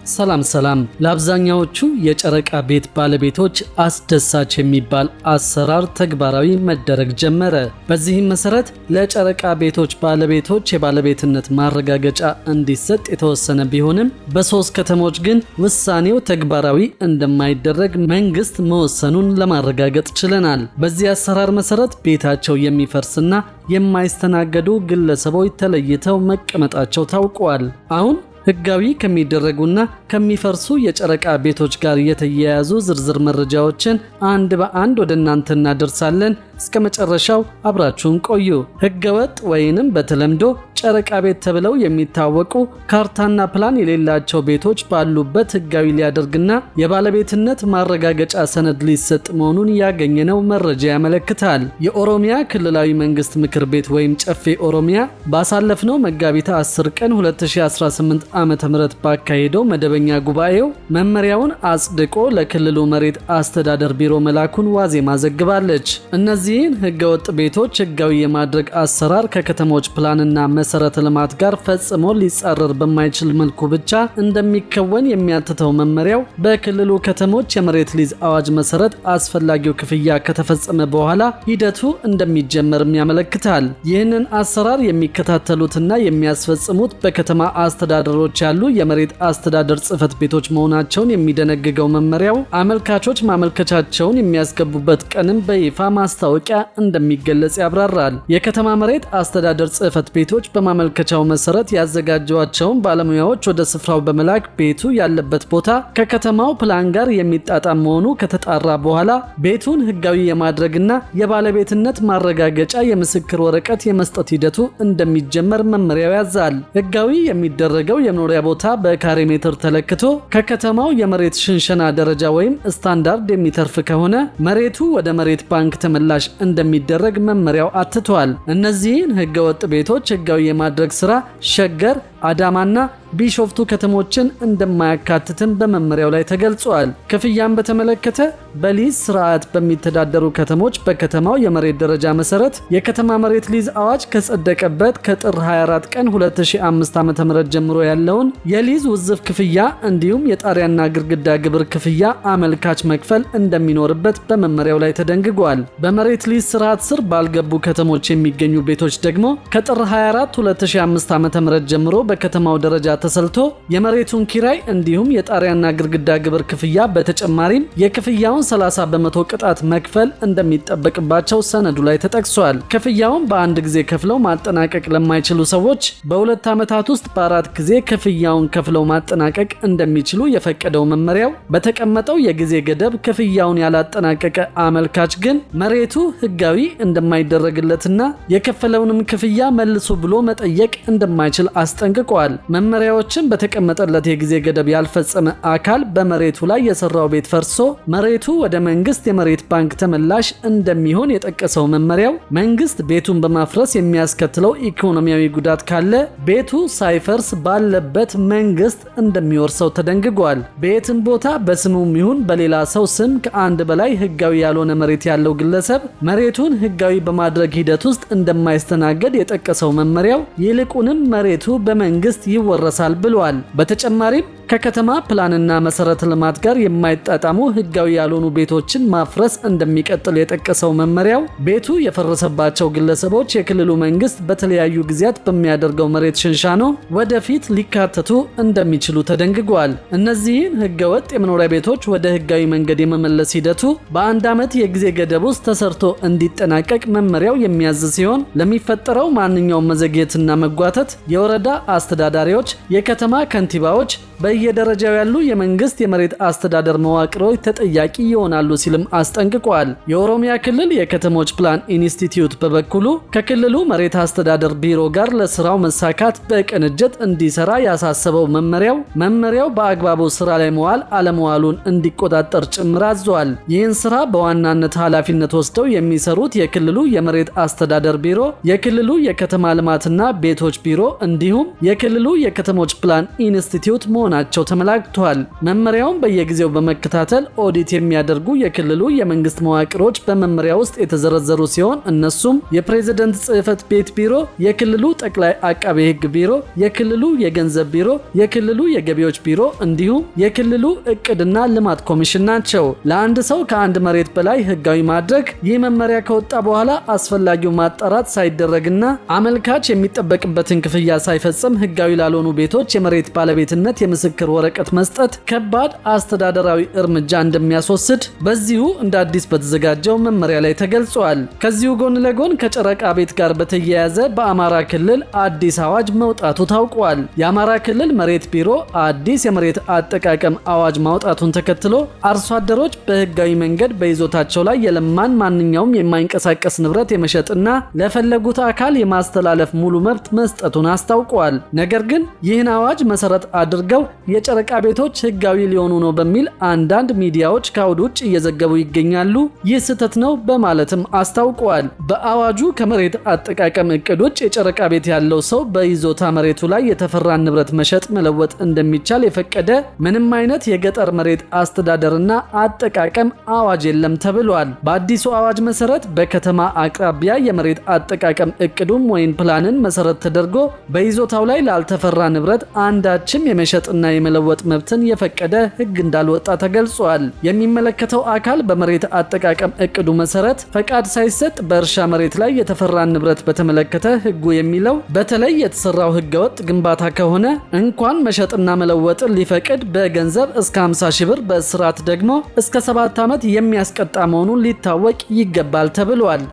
ሰላም ለአብዛኛዎቹ የጨረቃ ቤት ባለቤቶች አስደሳች የሚባል አሰራር ተግባራዊ መደረግ ጀመረ። በዚህም መሰረት ለጨረቃ ቤቶች ባለቤቶች የባለቤትነት ማረጋገጫ እንዲሰጥ የተወሰነ ቢሆንም በ3 ከተሞች ግን ውሳኔው ተግባራዊ እንደማይደረግ መንግስት መወሰኑን ለማረጋገጥ ችለናል። በዚህ አሰራር መሰረት ቤታቸው የሚፈርስና የማይስተናገዱ ግለሰቦች ተለይተው መቀመጣቸው ታውቋል። አሁን ህጋዊ ከሚደረጉና ከሚፈርሱ የጨረቃ ቤቶች ጋር የተያያዙ ዝርዝር መረጃዎችን አንድ በአንድ ወደ እናንተ እናደርሳለን። እስከ መጨረሻው አብራችሁን ቆዩ። ህገወጥ ወይንም በተለምዶ ጨረቃ ቤት ተብለው የሚታወቁ ካርታና ፕላን የሌላቸው ቤቶች ባሉበት ህጋዊ ሊያደርግና የባለቤትነት ማረጋገጫ ሰነድ ሊሰጥ መሆኑን ያገኘነው መረጃ ያመለክታል። የኦሮሚያ ክልላዊ መንግስት ምክር ቤት ወይም ጨፌ ኦሮሚያ ባሳለፍነው መጋቢት 10 ቀን 2018 ዓ.ም ባካሄደው መደበኛ ጉባኤው መመሪያውን አጽድቆ ለክልሉ መሬት አስተዳደር ቢሮ መላኩን ዋዜማ ዘግባለች። እነዚህን ህገወጥ ቤቶች ህጋዊ የማድረግ አሰራር ከከተሞች ፕላንና መሰረተ ልማት ጋር ፈጽሞ ሊጻረር በማይችል መልኩ ብቻ እንደሚከወን የሚያትተው መመሪያው በክልሉ ከተሞች የመሬት ሊዝ አዋጅ መሰረት አስፈላጊው ክፍያ ከተፈጸመ በኋላ ሂደቱ እንደሚጀመርም ያመለክታል። ይህንን አሰራር የሚከታተሉትና የሚያስፈጽሙት በከተማ አስተዳደሮች ያሉ የመሬት አስተዳደር ጽህፈት ቤቶች መሆናቸውን የሚደነግገው መመሪያው አመልካቾች ማመልከቻቸውን የሚያስገቡበት ቀንም በይፋ ማስታወቂያ እንደሚገለጽ ያብራራል። የከተማ መሬት አስተዳደር ጽህፈት ቤቶች በማመልከቻው መሰረት ያዘጋጇቸውን ባለሙያዎች ወደ ስፍራው በመላክ ቤቱ ያለበት ቦታ ከከተማው ፕላን ጋር የሚጣጣም መሆኑ ከተጣራ በኋላ ቤቱን ህጋዊ የማድረግና የባለቤትነት ማረጋገጫ የምስክር ወረቀት የመስጠት ሂደቱ እንደሚጀመር መመሪያው ያዛል። ህጋዊ የሚደረገው የመኖሪያ ቦታ በካሬ ሜትር ተለክቶ ከከተማው የመሬት ሽንሸና ደረጃ ወይም ስታንዳርድ የሚተርፍ ከሆነ መሬቱ ወደ መሬት ባንክ ተመላሽ እንደሚደረግ መመሪያው አትቷል። እነዚህን ህገወጥ ቤቶች ህጋዊ የማድረግ ስራ ሸገር፣ አዳማና ቢሾፍቱ ከተሞችን እንደማያካትትም በመመሪያው ላይ ተገልጿል። ክፍያን በተመለከተ በሊዝ ስርዓት በሚተዳደሩ ከተሞች በከተማው የመሬት ደረጃ መሰረት የከተማ መሬት ሊዝ አዋጅ ከጸደቀበት ከጥር 24 ቀን 2005 ዓ.ም ጀምሮ ያለውን የሊዝ ውዝፍ ክፍያ እንዲሁም የጣሪያና ግድግዳ ግብር ክፍያ አመልካች መክፈል እንደሚኖርበት በመመሪያው ላይ ተደንግጓል። በመሬት ሊዝ ስርዓት ስር ባልገቡ ከተሞች የሚገኙ ቤቶች ደግሞ ከጥር 24 2005 ዓ.ም ጀምሮ በከተማው ደረጃ ተሰልቶ የመሬቱን ኪራይ እንዲሁም የጣሪያና ግድግዳ ግብር ክፍያ በተጨማሪም የክፍያውን 30% ቅጣት መክፈል እንደሚጠበቅባቸው ሰነዱ ላይ ተጠቅሷል። ክፍያውን በአንድ ጊዜ ከፍለው ማጠናቀቅ ለማይችሉ ሰዎች በ2 ዓመታት ውስጥ በ4 ጊዜ ክፍያውን ከፍለው ማጠናቀቅ እንደሚችሉ የፈቀደው መመሪያው በተቀመጠው የጊዜ ገደብ ክፍያውን ያላጠናቀቀ አመልካች ግን መሬቱ ህጋዊ እንደማይደረግለትና የከፈለውንም ክፍያ መልሶ ብሎ መጠየቅ እንደማይችል አስጠንቅቋል። መመሪያዎችን በተቀመጠለት የጊዜ ገደብ ያልፈጸመ አካል በመሬቱ ላይ የሰራው ቤት ፈርሶ መሬቱ ወደ መንግስት የመሬት ባንክ ተመላሽ እንደሚሆን የጠቀሰው መመሪያው መንግስት ቤቱን በማፍረስ የሚያስከትለው ኢኮኖሚያዊ ጉዳት ካለ ቤቱ ሳይፈርስ ባለበት መንግስት እንደሚወርሰው ተደንግጓል። ቤትን ቦታ በስሙም ይሁን በሌላ ሰው ስም ከአንድ በላይ ህጋዊ ያልሆነ መሬት ያለው ግለሰብ መሬቱን ህጋዊ በማድረግ ሂደት ውስጥ እንደማይስተናገድ የጠቀሰው መመሪያው ይልቁንም መሬቱ በመንግስት ይወረሳል ብሏል። በተጨማሪም ከከተማ ፕላንና መሰረተ ልማት ጋር የማይጣጣሙ ህጋዊ ያልሆኑ ቤቶችን ማፍረስ እንደሚቀጥል የጠቀሰው መመሪያው ቤቱ የፈረሰባቸው ግለሰቦች የክልሉ መንግስት በተለያዩ ጊዜያት በሚያደርገው መሬት ሽንሻኖ ወደፊት ሊካተቱ እንደሚችሉ ተደንግጓል። እነዚህን ህገወጥ የመኖሪያ ቤቶች ወደ ህጋዊ መንገድ የመመለስ ሂደቱ በአንድ ዓመት የጊዜ ገደብ ውስጥ ተሰርቶ እንዲጠናቀቅ መመሪያው የሚያዝ ሲሆን ለሚፈጠረው ማንኛውም መዘግየትና መጓተት የወረዳ አስተዳዳሪዎች፣ የከተማ ከንቲባዎች፣ በየደረጃው ያሉ የመንግስት የመሬት አስተዳደር መዋቅሮች ተጠያቂ ይሆናሉ ሲልም አስጠንቅቋል። የኦሮሚያ ክልል የከተሞች ፕላን ኢንስቲትዩት በበኩሉ ከክልሉ መሬት አስተዳደር ቢሮ ጋር ለስራው መሳካት በቅንጅት እንዲሰራ ያሳሰበው መመሪያው በአግባቡ ስራ ላይ መዋል አለመዋሉን እንዲቆጣጠር ጭምር አዟል። ይህን ስራ በዋናነት ኃላፊነት ወስደው የሚሰሩት የክልሉ የመሬት አስተዳደር ቢሮ፣ የክልሉ የከተማ ልማትና ቤቶች ቢሮ እንዲሁም የክልሉ የከተሞች ፕላን ኢንስቲትዩት መሆናቸው ተመላክቷል። መመሪያውን በየጊዜው በመከታተል ኦዲት የሚያደርጉ የክልሉ የመንግስት መዋቅሮች በመመሪያ ውስጥ የተዘረዘሩ ሲሆን እነሱም የፕሬዝደንት ጽህፈት ቤት ቢሮ፣ የክልሉ ጠቅላይ አቃቤ ሕግ ቢሮ፣ የክልሉ የገንዘብ ቢሮ፣ የክልሉ የገቢዎች ቢሮ እንዲሁም የክልሉ እቅድና ልማት ኮሚሽን ናቸው። ለአንድ ሰው ከአንድ መሬት በላይ ህጋዊ ማድረግ ይህ መመሪያ ከወጣ በኋላ አስፈላጊው ማጣራት ሳይደረግና አመልካች የሚጠበቅበትን ክፍያ ሳይፈጽም ህጋዊ ላልሆኑ ቤቶች የመሬት ባለቤትነት የምስክር ወረቀት መስጠት ከባድ አስተዳደራዊ እርምጃ እንደሚያስወስድ በዚሁ እንደ አዲስ በተዘጋጀው መመሪያ ላይ ተገልጿል። ከዚሁ ጎን ለጎን ከጨረቃ ቤት ጋር በተያያዘ በአማራ ክልል አዲስ አዋጅ መውጣቱ ታውቋል። የአማራ ክልል መሬት ቢሮ አዲስ የመሬት አጠቃቀም አዋጅ ማውጣቱን ተከትሎ አርሶ አደሮች በህጋዊ መንገድ በይዞታቸው ላይ የለማን ማንኛውም የማይንቀሳቀስ ንብረት የመሸጥና ለፈለጉት አካል የማስተላለፍ ሙሉ መብት መስጠቱን አስታውቋል። ነገር ግን ይህን አዋጅ መሰረት አድርገው የጨረቃ ቤቶች ህጋዊ ሊሆኑ ነው በሚል አንዳንድ ሚዲያዎች ከአውድ ውጭ እየዘገቡ ይገኛሉ። ይህ ስህተት ነው በማለትም አስታውቋል። በአዋጁ ከመሬት አጠቃቀም እቅድ ውጭ የጨረቃ ቤት ያለው ሰው በይዞታ መሬቱ ላይ የተፈራን ንብረት መሸጥ መለወጥ እንደሚቻል የፈቀደ ምንም አይነት የገጠር መሬት አስተዳደርና አጠቃቀም አዋጅ የለም ተብሏል። በአዲሱ አዋጅ መሰረት በከተማ አቅራቢያ የመሬት አጠቃቀም እቅዱም ወይም ፕላንን መሰረት ተደርጎ በይዞታው ላይ ላልተፈራ ንብረት አንዳችም የመሸጥና የመለወጥ መብትን የፈቀደ ህግ እንዳልወጣ ተገልጿል። የሚመለከተው አካል በመሬት አጠቃቀም እቅዱ መሰረት ፈቃድ ሳይሰጥ በእርሻ መሬት ላይ የተፈራን ንብረት በተመለከተ ህጉ የሚለው በተለይ የተሰራው ህገወጥ ግንባታ ከሆነ እንኳን መሸጥና መለወጥን ሊፈቅድ በገንዘብ እስከ 50 ሺህ ብር በእስራት ደግሞ እስከ 7 ዓመት የሚያስቀጣ መሆኑን ሊታወቅ ይገባል ተብሏል።